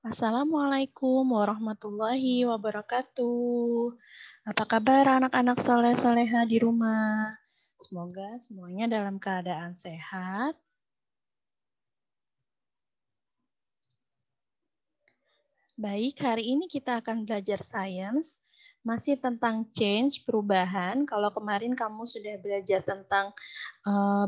Assalamualaikum warahmatullahi wabarakatuh. Apa kabar anak-anak soleh-soleha di rumah? Semoga semuanya dalam keadaan sehat. Baik, hari ini kita akan belajar sains, masih tentang change, perubahan. Kalau kemarin kamu sudah belajar tentang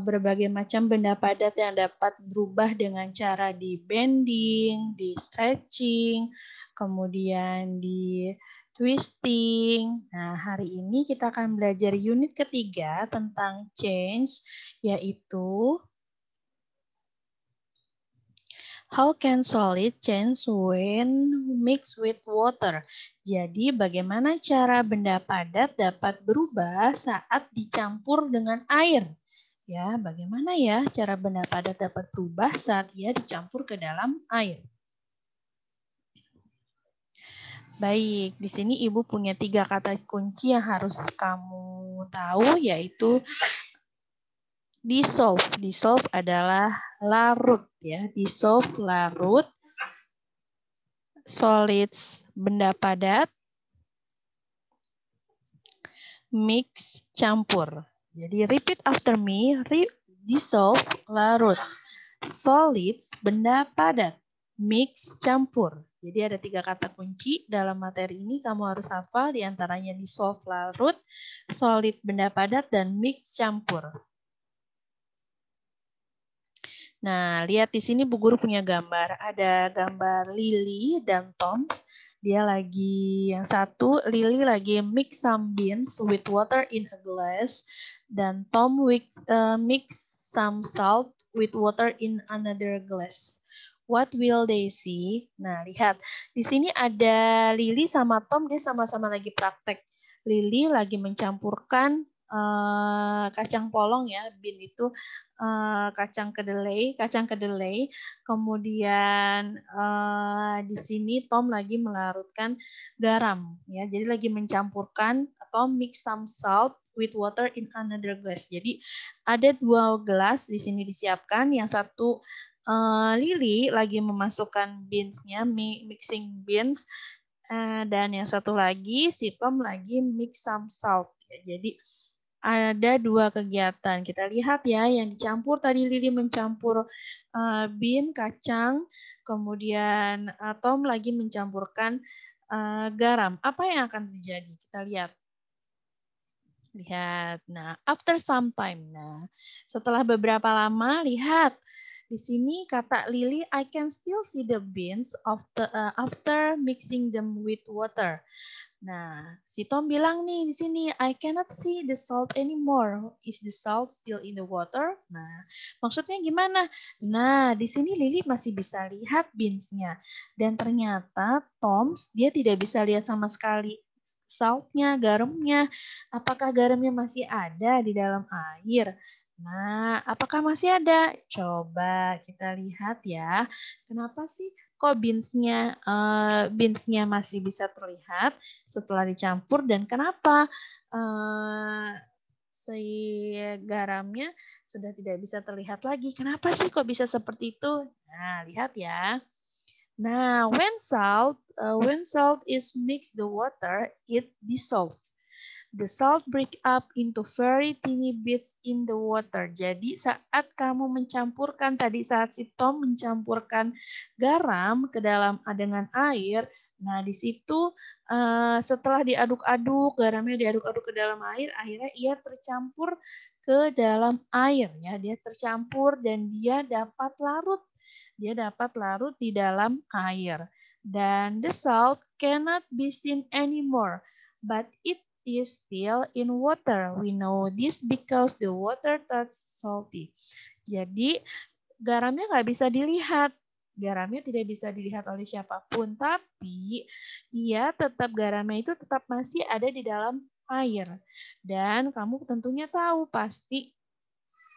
berbagai macam benda padat yang dapat berubah dengan cara di bending, di stretching, kemudian di twisting. Nah, hari ini kita akan belajar unit ketiga tentang change, yaitu how can solid change when mixed with water? Jadi bagaimana cara benda padat dapat berubah saat dicampur dengan air? Ya, bagaimana ya cara benda padat dapat berubah saat ia dicampur ke dalam air? Baik, di sini Ibu punya 3 kata kunci yang harus kamu tahu, yaitu dissolve. Dissolve adalah larut ya, dissolve larut, solids benda padat, mix campur. Jadi repeat after me, dissolve larut, solids benda padat, mix campur. Jadi ada 3 kata kunci dalam materi ini kamu harus hafal, diantaranya dissolve larut, solid benda padat, dan mix campur. Nah, lihat di sini Bu Guru punya gambar. Ada gambar Lily dan Tom. Dia lagi, yang satu, Lily lagi mix some beans with water in a glass. Dan Tom mix some salt with water in another glass. What will they see? Nah, lihat. Di sini ada Lily sama Tom, dia sama-sama lagi praktek. Lily lagi mencampurkan kacang polong ya, bean itu kacang kedelai. Kemudian di sini Tom lagi melarutkan garam ya. Jadi lagi mencampurkan atau mix some salt with water in another glass. Jadi ada 2 gelas di sini disiapkan. Yang satu Lily lagi memasukkan beansnya, mixing beans, dan yang satu lagi si Tom lagi mix some salt. Jadi ada 2 kegiatan. Kita lihat ya, yang dicampur tadi Lily mencampur bean, kacang, kemudian Tom lagi mencampurkan garam. Apa yang akan terjadi? Kita lihat. Lihat. Nah, after some time. Nah, setelah beberapa lama, lihat. Di sini kata Lily, I can still see the beans after mixing them with water. Nah, si Tom bilang nih di sini, I cannot see the salt anymore. Is the salt still in the water? Nah, maksudnya gimana? Nah, di sini Lily masih bisa lihat beansnya. Dan ternyata Tom, dia tidak bisa lihat sama sekali saltnya, garamnya. Apakah garamnya masih ada di dalam air? Nah, apakah masih ada? Coba kita lihat ya. Kenapa sih kok beansnya masih bisa terlihat setelah dicampur, dan kenapa si garamnya sudah tidak bisa terlihat lagi? Kenapa sih kok bisa seperti itu? Nah, lihat ya. Nah, when salt is mixed the water, it dissolves. The salt break up into very tiny bits in the water. Jadi saat kamu mencampurkan, tadi saat si Tom mencampurkan garam ke dalam dengan air, nah di situ setelah diaduk-aduk, garamnya diaduk-aduk ke dalam air, akhirnya ia tercampur ke dalam air ya. Dia tercampur dan dia dapat larut. Dia dapat larut di dalam air. Dan the salt cannot be seen anymore, but it is still in water. We know this because the water turns salty. Jadi garamnya nggak bisa dilihat. Garamnya tidak bisa dilihat oleh siapapun, tapi garamnya itu tetap masih ada di dalam air. Dan kamu tentunya tahu pasti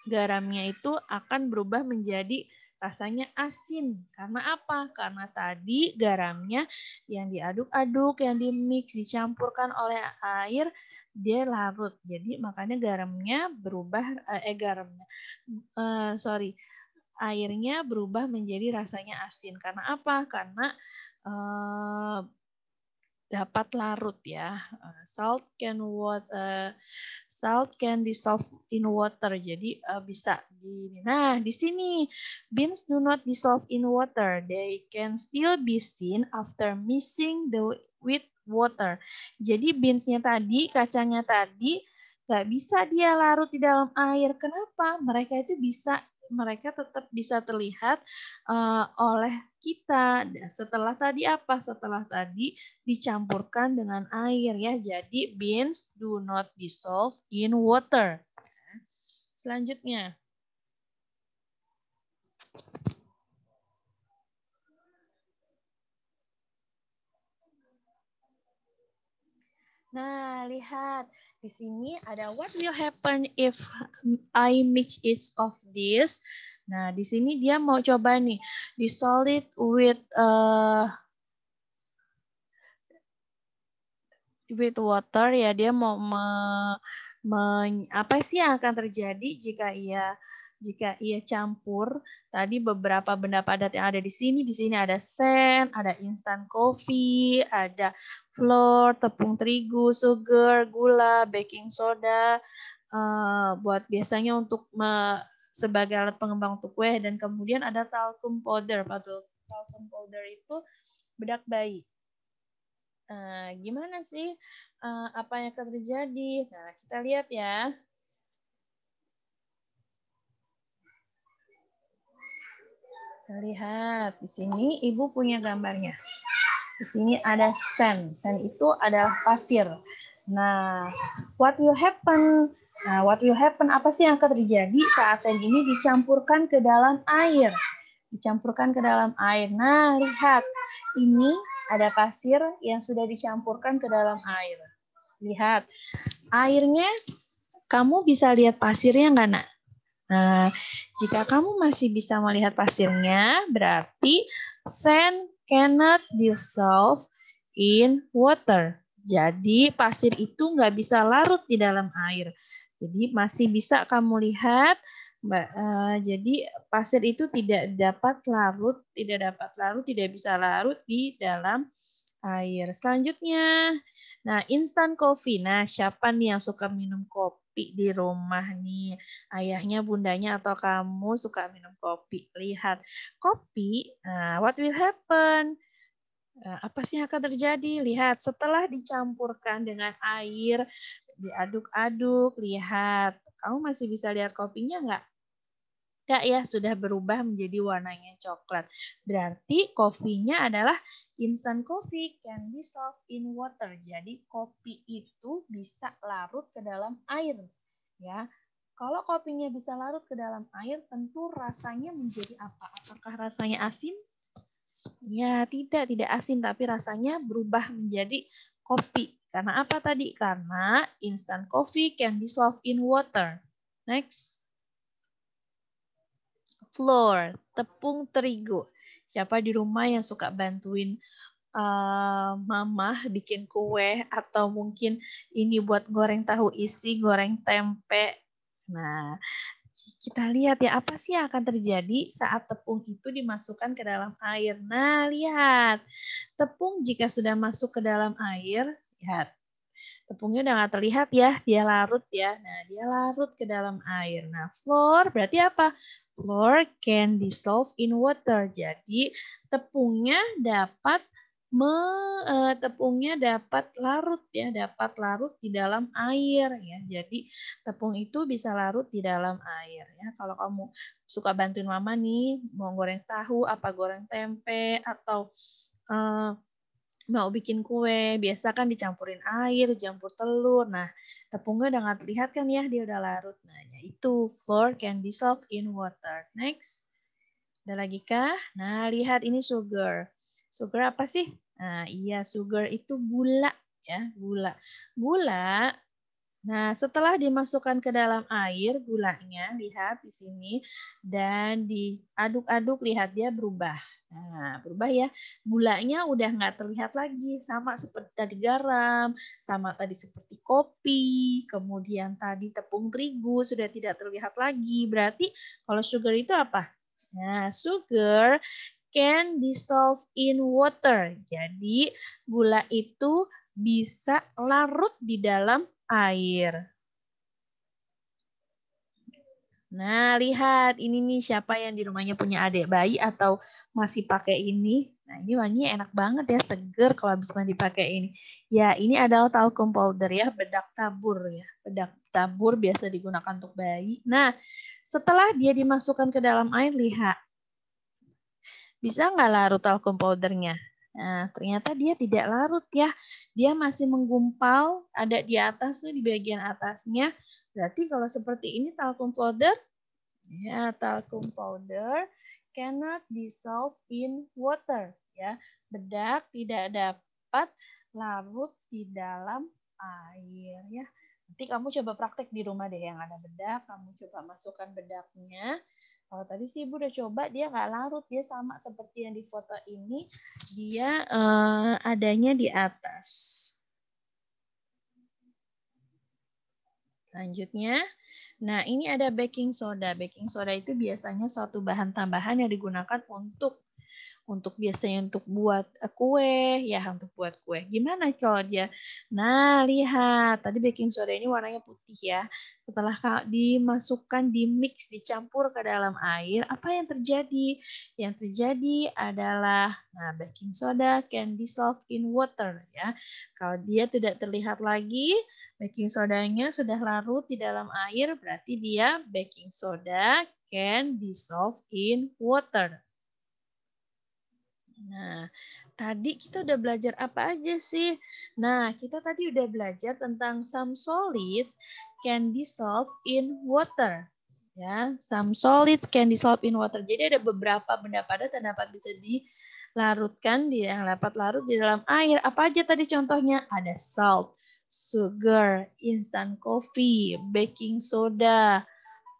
garamnya itu akan berubah menjadi rasanya asin. Karena apa? Karena tadi garamnya yang diaduk-aduk, yang dimix, dicampurkan oleh air, dia larut. Jadi makanya garamnya berubah, airnya berubah menjadi rasanya asin. Karena apa? Karena dapat larut ya. Salt can dissolve in water. Jadi bisa di. Nah, di sini beans do not dissolve in water. They can still be seen after mixing with water. Jadi beansnya tadi, kacangnya tadi nggak bisa dia larut di dalam air. Kenapa? Mereka tetap bisa terlihat oleh kita. Setelah tadi apa? Setelah tadi dicampurkan dengan air ya. Jadi beans do not dissolve in water. Selanjutnya. Nah, lihat. Di sini ada what will happen if I mix each of this. Nah, di sini dia mau coba nih, dissolve it with water ya. Dia mau apa sih yang akan terjadi jika ia campur tadi beberapa benda padat yang ada di sini. Di sini ada sand, ada instant coffee, ada flour, tepung terigu, sugar, gula, baking soda, buat biasanya untuk sebagai alat pengembang untuk kue, dan kemudian ada talcum powder. Talcum powder itu bedak bayi. Gimana sih apa yang akan terjadi? Nah, kita lihat ya. Kita lihat di sini Ibu punya gambarnya. Di sini ada sand. Sand itu adalah pasir. Nah, what will happen? Nah, what will happen? Apa sih yang akan terjadi saat sand ini dicampurkan ke dalam air? Dicampurkan ke dalam air. Nah, lihat. Ini ada pasir yang sudah dicampurkan ke dalam air. Lihat. Airnya, kamu bisa lihat pasirnya nggak, Nak? Nah, jika kamu masih bisa melihat pasirnya, berarti sand cannot dissolve in water. Jadi pasir itu nggak bisa larut di dalam air. Jadi masih bisa kamu lihat. Jadi pasir itu tidak dapat larut, tidak bisa larut di dalam air. Selanjutnya, nah instant coffee. Nah, siapa nih yang suka minum kopi di rumah nih? Ayahnya, bundanya, atau kamu suka minum kopi? Lihat, kopi, what will happen? Apa sih yang akan terjadi? Lihat, setelah dicampurkan dengan air, diaduk-aduk, lihat. Kamu masih bisa lihat kopinya nggak? Enggak ya, sudah berubah menjadi warnanya coklat. Berarti kopinya adalah instant coffee can dissolve in water. Jadi kopi itu bisa larut ke dalam air, ya. Kalau kopinya bisa larut ke dalam air, tentu rasanya menjadi apa? Apakah rasanya asin? Ya, tidak asin, tapi rasanya berubah menjadi kopi. Karena apa tadi? Karena instant coffee can dissolve in water. Next. Flour, tepung terigu. Siapa di rumah yang suka bantuin mama bikin kue, atau mungkin ini buat goreng tahu isi, goreng tempe. Nah, kita lihat ya, apa sih yang akan terjadi saat tepung itu dimasukkan ke dalam air. Nah, lihat. Tepung jika sudah masuk ke dalam air, lihat. Tepungnya udah nggak terlihat ya, dia larut ya. Nah, dia larut ke dalam air. Nah, flour berarti apa? Flour can dissolve in water. Jadi tepungnya dapat larut ya, dapat larut di dalam air ya. Jadi tepung itu bisa larut di dalam air ya. Kalau kamu suka bantuin mama nih, mau goreng tahu, apa goreng tempe, atau mau bikin kue, biasa kan dicampurin air, campur telur. Nah, tepungnya udah nggak terlihat kan ya, dia udah larut. Nah, itu flour can dissolve in water. Next. Ada lagi kah? Nah, lihat ini sugar. Sugar apa sih? Nah, iya, sugar itu gula ya, gula. Gula. Nah, setelah dimasukkan ke dalam air, gulanya, lihat di sini, dan diaduk-aduk, lihat dia berubah. Nah, berubah ya. Gulanya udah nggak terlihat lagi, sama seperti tadi garam, sama tadi seperti kopi, kemudian tadi tepung terigu sudah tidak terlihat lagi. Berarti kalau sugar itu apa? Nah, sugar can dissolve in water. Jadi, gula itu bisa larut di dalam air. Nah, lihat ini nih siapa yang di rumahnya punya adik bayi atau masih pakai ini. Nah, ini wanginya enak banget ya, seger kalau habis mandi pakai ini. Ya, ini adalah talcum powder ya, bedak tabur ya. Bedak tabur biasa digunakan untuk bayi. Nah, setelah dia dimasukkan ke dalam air, lihat. Bisa nggak larut talcum powdernya? Nah, ternyata dia tidak larut ya. Dia masih menggumpal, ada di atas nih, di bagian atasnya. Berarti kalau seperti ini talcum powder, ya talcum powder cannot dissolve in water. Ya, bedak tidak dapat larut di dalam air. Ya, nanti kamu coba praktek di rumah deh yang ada bedak. Kamu coba masukkan bedaknya. Kalau tadi sih Ibu udah coba, dia nggak larut, dia sama seperti yang di foto ini, dia adanya di atas. Selanjutnya, nah ini ada baking soda. Baking soda itu biasanya suatu bahan tambahan yang digunakan untuk biasanya untuk buat kue, ya untuk buat kue. Gimana kalau dia? Nah, lihat. Tadi baking soda ini warnanya putih ya. Setelah dimasukkan, dimix, dicampur ke dalam air, apa yang terjadi? Yang terjadi adalah, nah baking soda can dissolve in water ya. Kalau dia tidak terlihat lagi, baking sodanya sudah larut di dalam air, berarti dia baking soda can dissolve in water. Nah, tadi kita udah belajar apa aja sih? Nah, kita tadi udah belajar tentang some solids can dissolve in water. Ya, some solids can dissolve in water. Jadi ada beberapa benda padat yang dapat bisa dilarutkan, yang dapat larut di dalam air. Apa aja tadi contohnya? Ada salt, sugar, instant coffee, baking soda,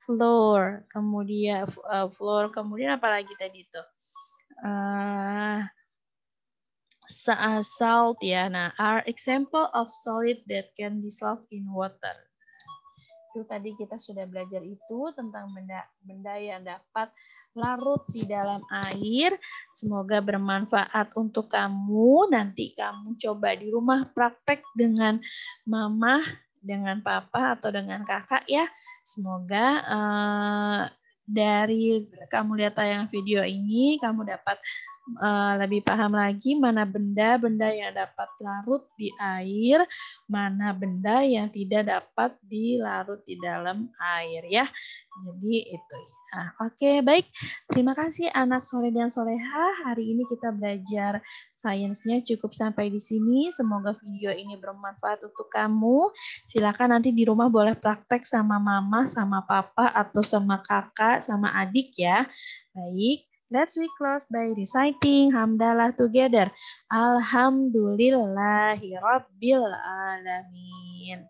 flour, kemudian kemudian apa lagi tadi itu? Salt ya. Nah, are example of solid that can dissolve in water. Itu tadi kita sudah belajar itu tentang benda yang dapat larut di dalam air. Semoga bermanfaat untuk kamu. Nanti kamu coba di rumah praktek dengan mama, dengan papa atau dengan kakak ya. Semoga dari kamu lihat tayang video ini, kamu dapat lebih paham lagi mana benda-benda yang dapat larut di air, mana benda yang tidak dapat dilarut di dalam air ya. Jadi itu. Nah, oke, baik. Terima kasih anak soleh dan soleha. Hari ini kita belajar sainsnya cukup sampai di sini. Semoga video ini bermanfaat untuk kamu. Silakan nanti di rumah boleh praktek sama mama, sama papa, atau sama kakak, sama adik ya. Baik. Let's we close by reciting hamdalah together. Alhamdulillahirabbil alamin.